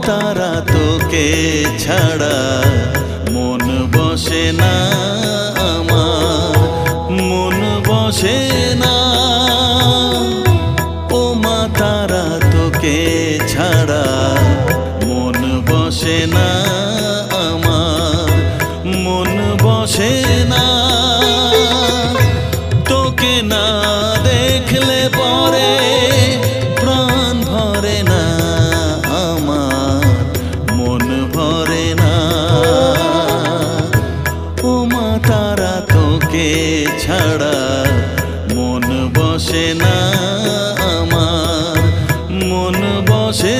তারা তোকে ছাড়া মন বসে না আমার, মন বসে না। ও মা তারা তোকে ছাড়া মন বসে না আমার, মন বসে না। তোকে না দেখলে পরে প্রাণ ভরে না আমার, মন ভরে না। ও মা তারা তোকে ছাড়া মন বসে না আমার, মন বসে